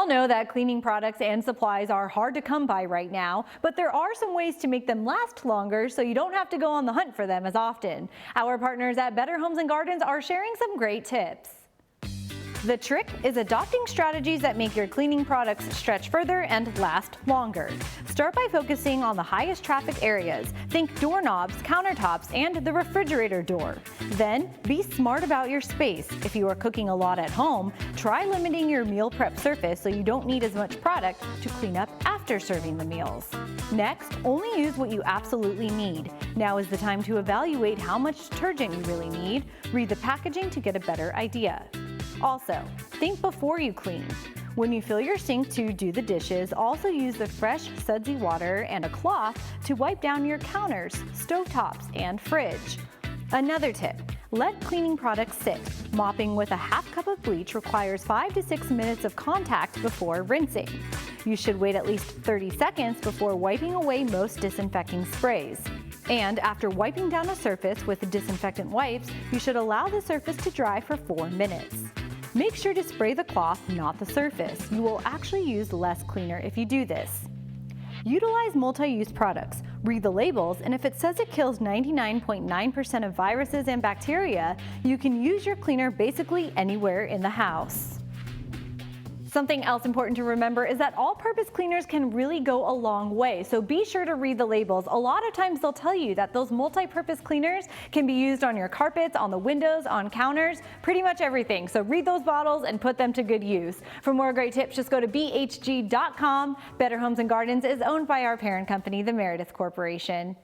all know that cleaning products and supplies are hard to come by right now, but there are some ways to make them last longer so you don't have to go on the hunt for them as often. Our partners at Better Homes and Gardens are sharing some great tips. The trick is adopting strategies that make your cleaning products stretch further and last longer. Start by focusing on the highest traffic areas. Think doorknobs, countertops, and the refrigerator door. Then, be smart about your space. If you are cooking a lot at home, try limiting your meal prep surface so you don't need as much product to clean up after serving the meals. Next, only use what you absolutely need. Now is the time to evaluate how much detergent you really need. Read the packaging to get a better idea. Also, think before you clean. When you fill your sink to do the dishes, also use the fresh, sudsy water and a cloth to wipe down your counters, stovetops, and fridge. Another tip, let cleaning products sit. Mopping with a half cup of bleach requires 5 to 6 minutes of contact before rinsing. You should wait at least 30 seconds before wiping away most disinfecting sprays. And after wiping down a surface with disinfectant wipes, you should allow the surface to dry for 4 minutes. Make sure to spray the cloth, not the surface. You will actually use less cleaner if you do this. Utilize multi-use products. Read the labels, and if it says it kills 99.9% of viruses and bacteria, you can use your cleaner basically anywhere in the house. Something else important to remember is that all-purpose cleaners can really go a long way, so be sure to read the labels. A lot of times they'll tell you that those multi-purpose cleaners can be used on your carpets, on the windows, on counters, pretty much everything. So read those bottles and put them to good use. For more great tips, just go to bhg.com. Better Homes and Gardens is owned by our parent company, the Meredith Corporation.